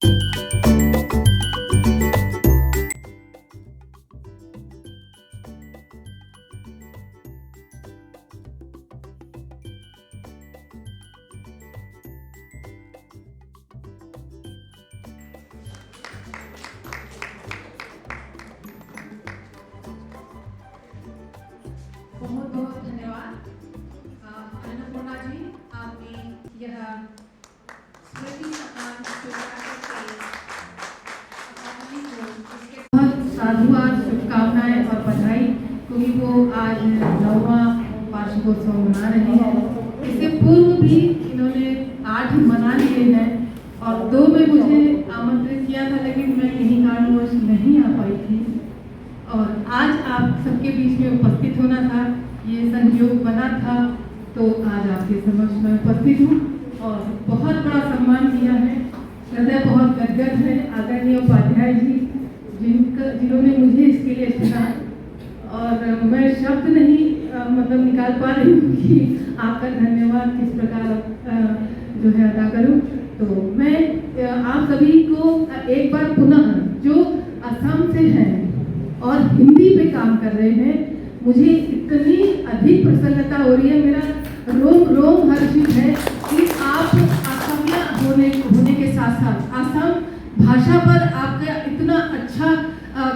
बहुत बहुत धन्यवाद अन्नपूर्णा जी, आपने यह स्मृति सप्ताह बहुत साधुवाद, शुभकामनाएं और बधाई, क्योंकि वो आज 9वां वार्षिकोत्सव मना रहे हैं। इससे पूर्व भी इन्होंने 8 मना लिए हैं और 2 में मुझे आमंत्रित किया था, लेकिन मैं किन्हीं कारणवश नहीं आ पाई थी और आज आप सबके बीच में उपस्थित होना था, ये संयोग बना था, तो आज आपके समक्ष मैं उपस्थित हूँ और बहुत बड़ा सम्मान किया है। हृदय बहुत गदगद है। आदरणीय उपाध्याय जी जिन्होंने मुझे इसके लिए चुना और मैं शब्द नहीं मतलब निकाल पा रही हूँ कि आपका धन्यवाद किस प्रकार जो है अदा करूँ। तो मैं आप सभी को एक बार पुनः जो असम से हैं और हिंदी पे काम कर रहे हैं, मुझे इतनी अधिक प्रसन्नता हो रही है, मेरा रोम रोम हर्षित है कि आप असमिया होने के साथ साथ असम भाषा पर आपका इतना अच्छा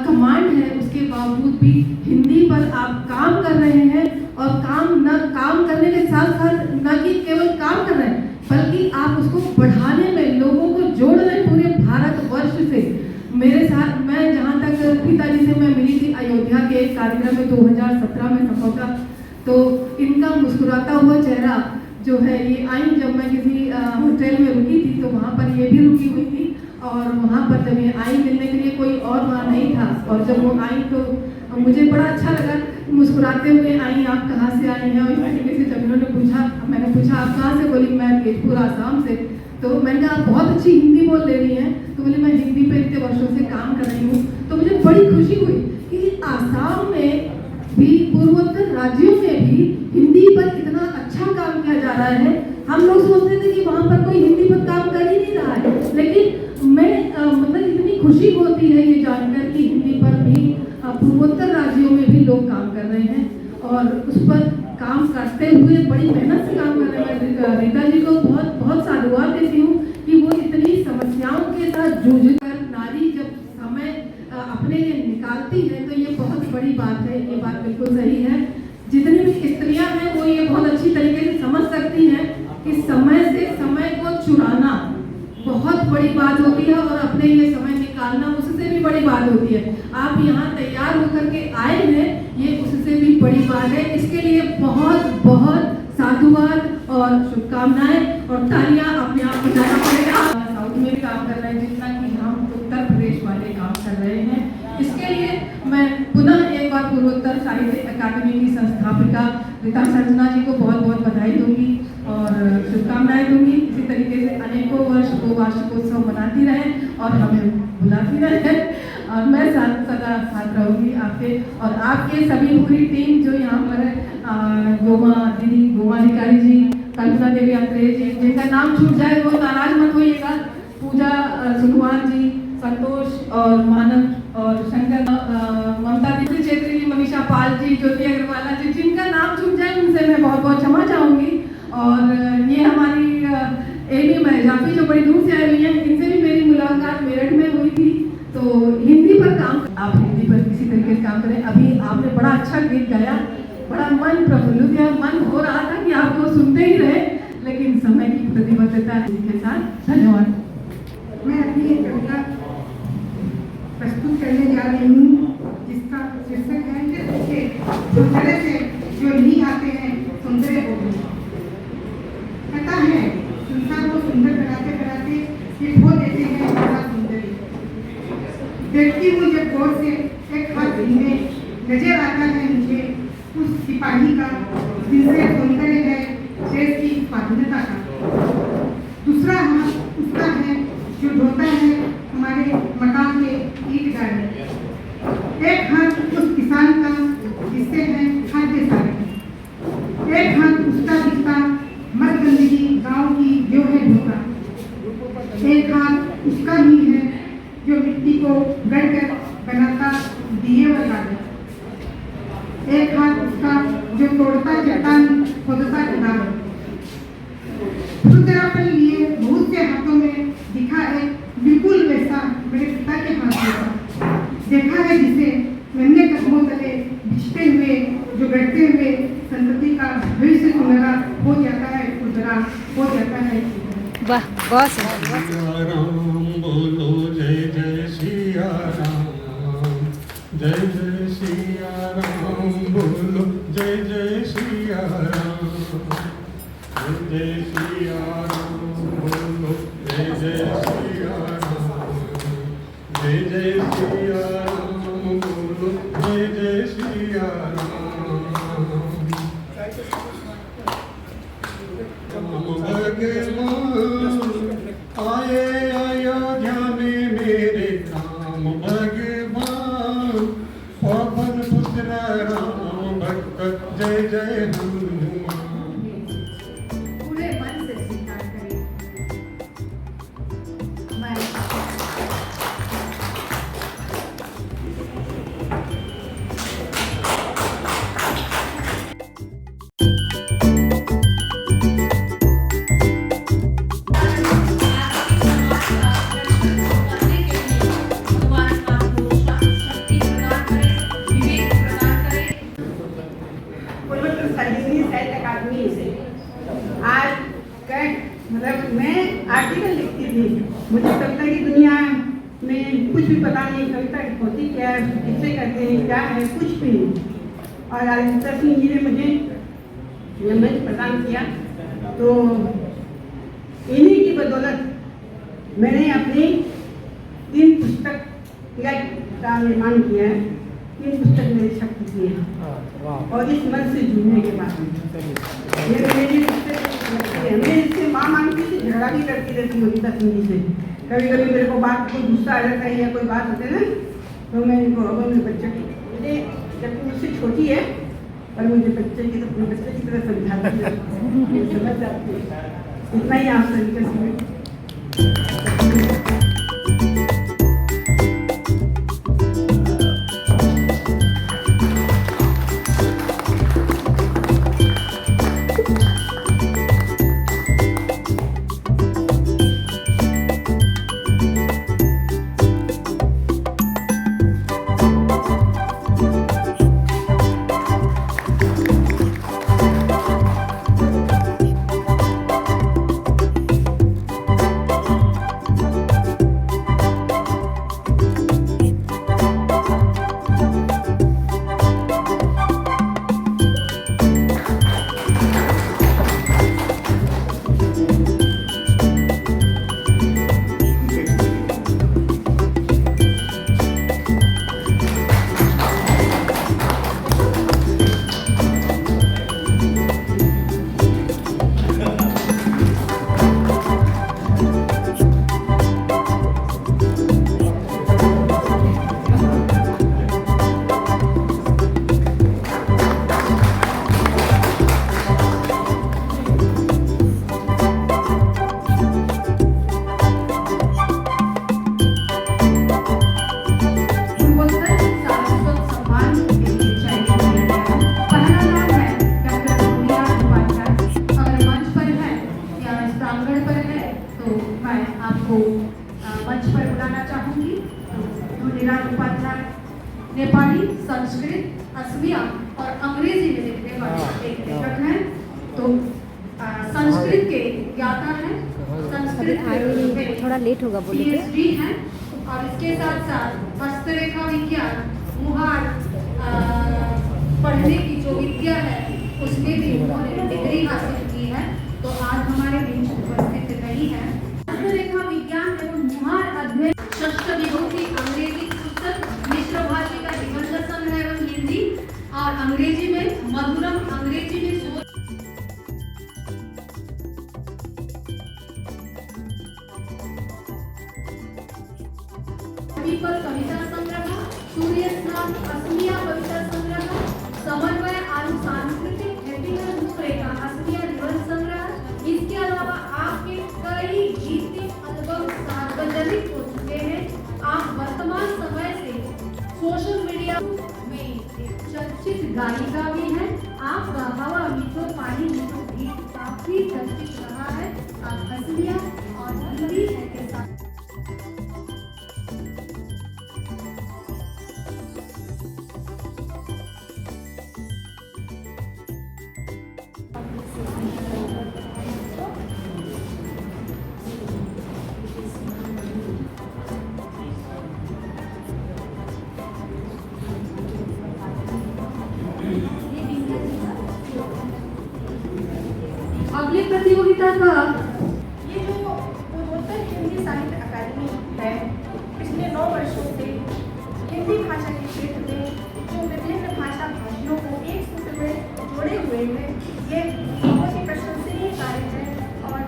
कमांड है, उसके बावजूद भी हिंदी पर आप काम कर रहे हैं और काम करने के साथ साथ न कि केवल काम कर रहे हैं, बल्कि आप उसको बढ़ाने में, लोगों को जोड़ रहे हैं पूरे भारतवर्ष से। मेरे साथ मैं जहाँ तक पिताजी से मैं मिली थी अयोध्या के एक कार्यक्रम में 2017 में संभवतः, तो इनका मुस्कुराता हुआ चेहरा जो है, ये आई जब मैं किसी होटल में रुकी थी तो वहाँ पर ये भी रुकी हुई थी और वहाँ पर जब ये आई मिलने के लिए कोई और वहाँ नहीं था और जब वो आई तो मुझे बड़ा अच्छा लगा, मुस्कुराते हुए आई, आप कहाँ से आई हैं? और इस तरीके से जब उन्होंने पूछा, मैंने पूछा आप कहाँ से? बोली मैं तेजपुर आसाम से। तो मैंने कहा आप बहुत अच्छी हिंदी बोल ले रही हैं। तो बोले मैं हिंदी पे इतने वर्षों से काम कर रही हूँ। तो मुझे बड़ी खुशी हुई कि आसाम में भी, पूर्वोत्तर राज्यों में भी हिंदी पर इतना अच्छा काम किया जा रहा है। हम लोग सोचते थे कि वहाँ पर कोई हिंदी पर काम कर ही नहीं रहा है, लेकिन मैं मतलब इतनी खुशी होती है ये जानकर कि हिंदी पर भी पूर्वोत्तर राज्यों में भी लोग काम कर रहे हैं और उस पर काम करते हुए बड़ी मेहनत से काम कर रहे हैं। मैं रीता जी को बहुत बहुत साधुवाद देती हूँ कि वो इतनी समस्याओं के साथ जूझकर नारी जब समय अपने लिए निकालती है तो ये बहुत बड़ी बात है। ये बात बिल्कुल सही है। जितनी भी स्त्रियां हैं वो ये बहुत अच्छी तरीके से समझ सकती हैं कि समय से समय को चुराना बहुत बड़ी बात होती है और अपने लिए समय निकालना उससे भी बड़ी बात होती है। आप यहाँ तैयार होकर के आए हैं, ये उससे भी बड़ी बात है। इसके लिए बहुत बहुत साधुवाद और शुभकामनाएं और तालियां अपने आप बजाना पड़ेगा। साउथ में भी काम कर रहे हैं जितना कि हम उत्तर प्रदेश वाले काम कर रहे हैं। इसके लिए मैं पुनः एक बार पूर्वोत्तर साहित्य अकादमी की संस्थापिका रीता सर्जना जी को बहुत बहुत बधाई दूंगी और शुभकामनाएं दूंगी। इसी तरीके से अनेकों वर्ष वो वार्षिकोत्सव मनाती रहें और हमें बुलाती रहें और मैं सदा साथ रहूंगी आपके और आपके सभी पूरी टीम जो यहाँ पर है। गोमा दीदी, गोमा अधिकारी जी, कल्पना देवी अंग्रेज जी, जिनका नाम छूट जाए वो नाराज मत होइएगा, पूजा सुखवान जी, संतोष और मानव और शंकर, ममता दीदी छेत्री जी, मनीषा पाल जी, ज्योति अग्रवाला जी, जिनका नाम छूट जाए उनसे मैं बहुत बहुत क्षमा चाहूँगी। और ये हमारी एमी मैजाफी जो बड़ी दूर से आई हुई है, इनसे भी मेरी मुलाकात मेरठ में हुई थी। तो हिंदी पर काम, आप हिंदी पर किसी तरीके से काम करें। अभी आपने बड़ा अच्छा गीत गाया, बड़ा मन प्रफुल्लित है, मन हो रहा था कि आपको सुनते ही रहे, लेकिन समय की प्रतिबद्धता के साथ धन्यवाद। मैं अपनी एक कविता प्रस्तुत करने जा रही हूँ जिसका शीर्षक है कि सुंदर से जो नहीं आते हैं सुंदर हो गए। पता है संसार को सुंदर कराते कराते ये खो देते हैं बड़ा सुंदरी। देखती हूँ जब गौर से एक हाथ में नजर आता है मुझे उस सिपाही का जिनसे सौंदर्य है देश की स्वाधीनता का। दूसरा हाथ उसका है जो ढोता है हमारे मकान के ईट गाड़ी। एक हाथ उस किसान का जिससे है खाद्य सारे। एक हाथ उसका दिखता मर्द गंदगी गाँव की जो है ढोका। एक हाथ उसका ही को गढ़कर बनाता दिए व कागज। एक हाथ उसका जो तोड़ता चट्टान खोदता किताब। रुद्रापन लिए बहुत से हाथों में दिखा है बिल्कुल वैसा मेरे पिता के हाथ में देखा है, जिसे नन्हे कदमों तले बिछते हुए जो गढ़ते हुए संतति का भविष्य सुनहरा हो जाता है, उजरा हो जाता है। वाह, बहुत सिया राम बोलो जय जय सिया राम, जय जय सिया राम बोलो जय जय सिया राम, जय जय सिया राम बोलो जय जय सिया राम, जय जय सिया राम बोलो जय जय सिया राम। आए अयोध्या में मेरे राम भगवान, पवन पुत्र राम भक्त जय जय हनुमान। पूरे मन से स्वीकार करें। मैं मतलब मैं आर्टिकल लिखती थी, मुझे कविता की दुनिया में कुछ भी पता नहीं, कविता होती क्या है, किससे करते हैं, क्या है, कुछ भी नहीं। और आदित्य सिंह जी ने मुझे यह मंच प्रदान किया, तो इन्हीं की बदौलत मैंने अपनी 3 पुस्तक का निर्माण किया है। 3 पुस्तक मेरी शक्ति की है और इस मंच से जुड़ने के बाद ये मेरी मैं इससे माँ मांगती थी, झगड़ा भी करती रहती मोनिका सिंह जी से। कभी कभी मेरे को बात कोई गुस्सा आ जाता है या कोई बात होते ना, तो मैं इनको अब मेरे बच्चे की मुझे जबकि मुझसे छोटी है पर मुझे बच्चे की तो अपने बच्चे की तरह समझाती है, समझ जाती है। इतना ही आप तरीके से नेपाली, संस्कृत, असमिया और अंग्रेजी में लिखने वाले एक लेखक हैं। तो संस्कृत के ज्ञाता हैं, संस्कृत में थोड़ा लेट होगा बोले PhD हैं और इसके साथ साथ हस्तरेखा विज्ञान, मुहार पढ़ने की जो विद्या है उसमें भी उन्होंने डिग्री हासिल की है। तो आज हमारे बीच उपस्थित नहीं है। हस्तरेखा विज्ञान एवं मुहार अध्ययन षष्ठ विभूति अंग्रेजी पुस्तक, मिश्र भाषी का निबंध संग्रह एवं हिंदी और अंग्रेजी में मधुरम, अंग्रेजी में कविता संग्रह, सूर्य स्नान, असमिया कविता संग्रह, समन्वय आरु सांस्कृतिक एपिकल रूपरेखा, असमिया निबंध संग्रह। इसके अलावा आपके कई गीत एल्बम सार्वजनिक हो चुके हैं। आप वर्तमान प्रसिद्ध गायिका भी हैं। आपका हवा मीठो पानी मीठो गीत काफी चर्चित रहा है। आप असलियत और हिंदी के साथ अगली प्रतियोगिता का ये जो पूर्वोत्तर हिंदी साहित्य अकादमी है, पिछले 9 वर्षों से हिंदी भाषा के क्षेत्र में जो विभिन्न भाषा भाषियों को एक सूत्र में जोड़े हुए हैं, ये बहुत ही प्रशंसनीय कार्य है। और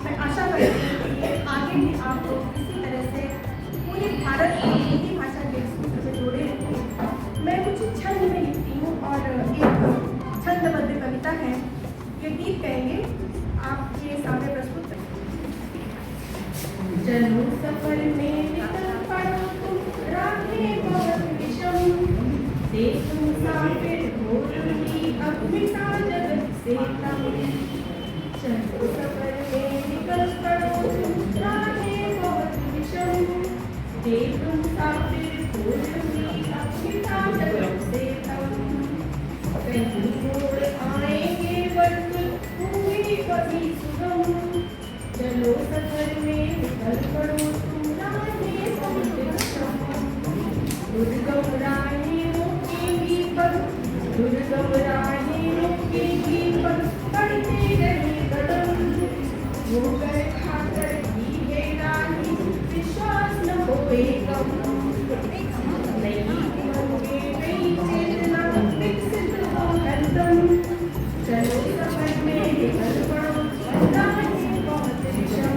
मैं आशा करती हूँ कि आगे भी आप लोग इसी तरह से पूरे भारत को हिंदी भाषा के सूत्र में जोड़े रहेंगे। मैं कुछ छंद में लिखती हूँ और एक छंदबद्ध कविता है, ये गीत कहेंगे, आपके सामने प्रस्तुत करें। चलो सफर में निकल पड़ो तुम, राहें बहुत विषम, देख मुसाफिर हो रही अब मिटा जगत से तम। चलो सफर में निकल पड़ो तुम, राहें बहुत विषम, देख मुसाफिर हो रही अब मिटा जगत से तम। कहीं मोड़ आएंगे कभी सुगम, चलो सफर में निकल पड़ो तुम, राहें बहुत विषम, दुर्गम राहें रोकेंगी पर, दुर्गम राहें रोकेंगी पर, बढ़ते रहे कदम। वो कर खाकर भी है राही, विश्वास न होए कम। नई उमंगे नई चेतना विकसित हो हरदम, चलो सफर में निकल पड़ो राहें बहुत विषम।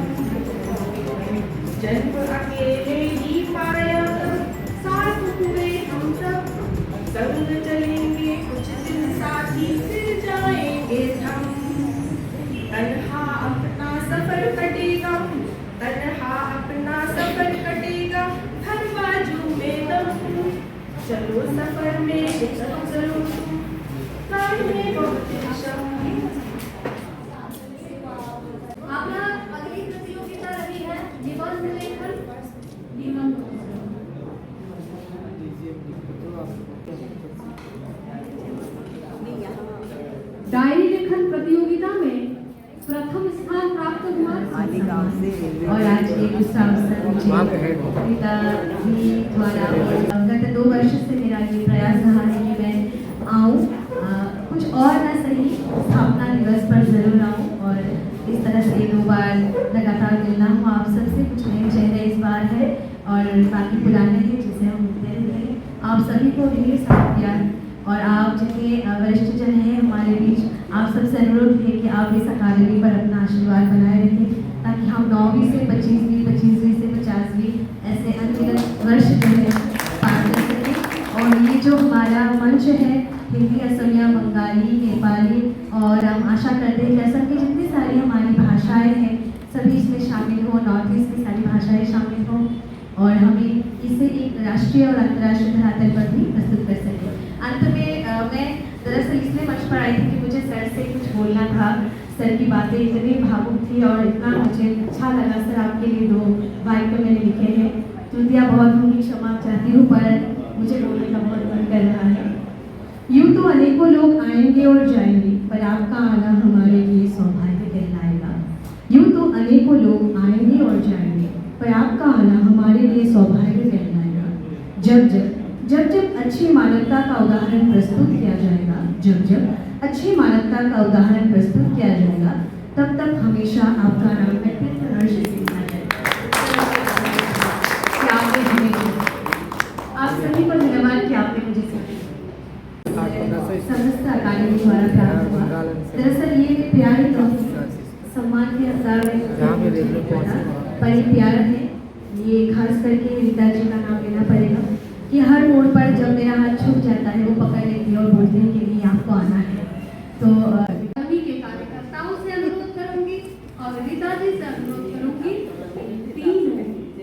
जन्म अकेले ही पाया तब, साथ हुए हम सब, संग चलेंगे कुछ दिन साथी फिर जाएंगे हम। तन्हा अपना सफर कटेगा, तन्हा अपना सफर कटेगा, हर बाजू में दम। चलो सफर में निकल चलो तुम, राहें बहुत विषम। आपका अगली प्रतियोगिता रही है निबंध लेखन। निबंध डायरी लेखन प्रतियोगिता में प्रथम स्थान प्राप्त हुआ और आज एक दूसरा अवसर मुझे पिताजी द्वारा गत 2 वर्ष से मेरा ये प्रयास रहा है कि मैं आऊँ, कुछ और ना सही स्थापना दिवस पर जरूर आऊँ और इस तरह से 2 बार लगातार मिलना हुआ आप सबसे। कुछ नए चेहरे इस बार है और बाकी पुराने हैं जिसे हम मिलते रहते हैं। आप सभी को ढेर सारा प्यार और आप जितने वरिष्ठ जन हैं हमारे बीच, आप सबसे अनुरोध है कि आप इस अकादमी पर अपना आशीर्वाद बनाए रखें ताकि हम 9वीं से 25वीं, 25वीं से 50वीं ऐसे अनगिनत वर्ष जो है पार कर सकें। और ये जो हमारा मंच है हिंदी, असमिया, बंगाली, नेपाली और हम आशा करते हैं कि असम की जितनी सारी हमारी भाषाएँ हैं सभी इसमें शामिल हों, नॉर्थ ईस्ट की सारी भाषाएँ शामिल हों और हमें इसे एक राष्ट्रीय और अंतर्राष्ट्रीय धरातल पर भी प्रस्तुत कर सकें। अंत में मैं दरअसल इसलिए मंच पर आई थी कि मुझे सर से कुछ बोलना था। सर की बातें इतनी भावुक थी और इतना मुझे अच्छा लगा। सर आपके लिए 2 वाक्य मैंने लिखे हैं, त्रुटियाँ बहुत होंगी, क्षमा चाहती हूँ, पर मुझे बोलने का बहुत मन कर रहा है। यूँ तो अनेकों लोग आएंगे और जाएंगे, पर आपका आना हमारे लिए सौभाग्य कहलाएगा। यूँ तो अनेकों लोग आएंगे और जाएंगे, पर आपका आना हमारे लिए सौभाग्य कहलाएगा। जब जब अच्छी मानवता का उदाहरण प्रस्तुत किया जाएगा, जब अच्छी मानवता का उदाहरण प्रस्तुत किया जाएगा, तब तक हमेशा आपका नाम अत्यंत हर्ष से लिया जाएगा। आप सभी को धन्यवाद कि आपने मुझे समस्त अकादमी द्वारा प्राप्त हुआ। दरअसल ये प्यारे सम्मान के हकदार पर ये प्यार है, ये खास करके रीता जी का नाम लेना पड़ेगा कि हर मोड़ पर जब मेरा हाथ छूट जाता है वो पकड़ लेती है और बोलते हैं कि नहीं आपको आना है। तो सभी के कार्यकर्ताओं से अनुरोध करूंगी और रीता जी से अनुरोध करूंगी 3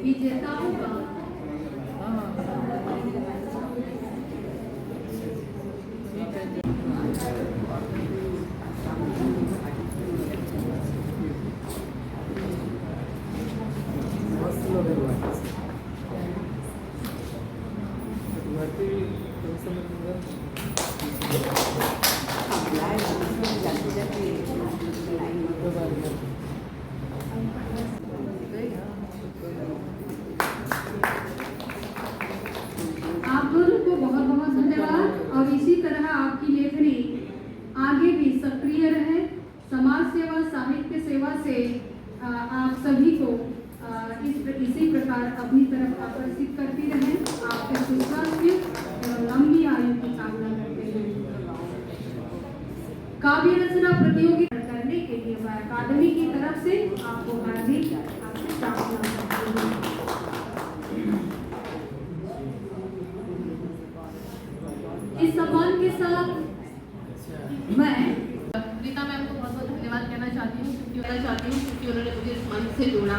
विजेताओं का आप दोनों को बहुत बहुत धन्यवाद और इसी तरह आपकी लेखनी आगे भी सक्रिय रहे। समाज सेवा, साहित्य सेवा से आप सभी को इसी प्रकार अपनी तरफ आकर्षित करती रहे। आपके सुस्वास्थ्य एवं लंबी आयु की कामना करते हैं। काव्य रचना प्रतियोगिता करने के लिए अकादमी की तरफ से आपको हार्दिक शुभकामनाएं करती हूं। इस सम्मान के साथ मैं रीता मैम को बहुत बहुत धन्यवाद कहना चाहती हूँ क्योंकि उन्होंने मुझे इस मंच से जोड़ा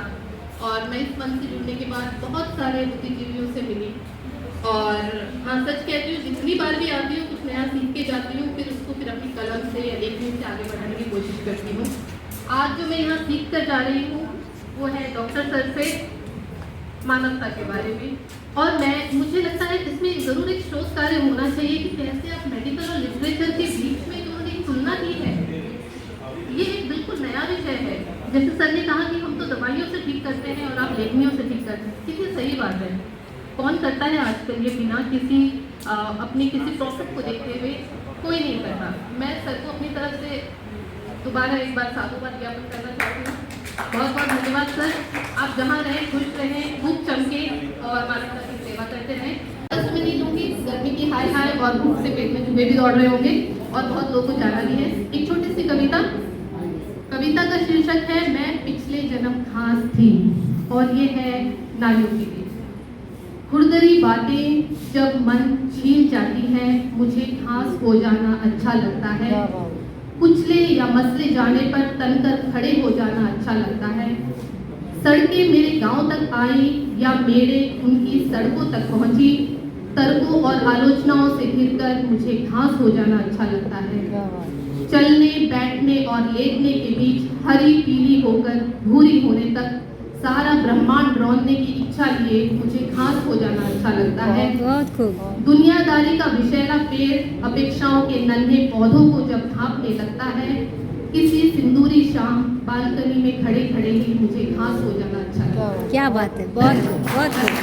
और मैं इस मंच से जुड़ने के बाद बहुत सारे बुद्धिजीवियों से मिली। और हाँ, सच कहती हूँ, जितनी बार भी आती हूँ कुछ नया सीख के जाती हूँ, फिर उसको फिर अपनी कलम से या लेखनी से आगे बढ़ाने की कोशिश करती हूँ। आज जो मैं यहाँ सीख कर जा रही हूँ वो है डॉक्टर सर से मानवता के बारे में। और मुझे लगता है इसमें ज़रूर एक शोध कार्य होना चाहिए कि कैसे आप मेडिकल और लिटरेचर के बीच में जो उन्होंने तुलना की है, ये एक बिल्कुल नया विषय है। जैसे सर ने कहा कि हम तो दवाइयों से ठीक करते हैं और आप लेखनियों से ठीक करते हैं, कितनी सही बात है। कौन करता है आजकल ये बिना किसी अपनी किसी प्रॉफिट को देखते हुए? कोई नहीं करता। मैं सर को अपनी तरफ से दोबारा एक बार साधुवाद ज्ञापन करना चाहती हूँ। बहुत बहुत धन्यवाद सर। आप जहाँ रहें खुश रहें, खूब चमके और मानवता की सेवा करते रहें। बस मैं नहीं लूँगी, गर्मी की हाय हाय और भूख से पेट में चूहे भी दौड़ रहे होंगे और बहुत लोगों को जाना भी है। एक छोटी सी कविता का शीर्षक है मैं पिछले जन्म घास थी और ये है नारियों के लिए। खुरदरी बातें जब मन छीन जाती है, मुझे घास हो जाना अच्छा लगता है। कुचले या मसले जाने पर तनकर खड़े हो जाना अच्छा लगता है। सड़कें मेरे गांव तक आई या मेरे उनकी सड़कों तक पहुंची, तर्कों और आलोचनाओं से घिरकर मुझे घास हो जाना अच्छा लगता है। चलने, बैठने और लेटने के बीच हरी पीली होकर भूरी होने तक सारा ब्रह्मांड रौंदने की इच्छा लिए मुझे घास हो जाना अच्छा लगता है। बहुत खूब। दुनियादारी का विषैला पेड़ अपेक्षाओं के नन्हे पौधों को जब ढांपने लगता है, किसी सिंदूरी शाम बालकनी में खड़े खड़े ही मुझे घास हो जाना अच्छा लगता है। क्या बात है, बहुत खूब, बहुत खूब।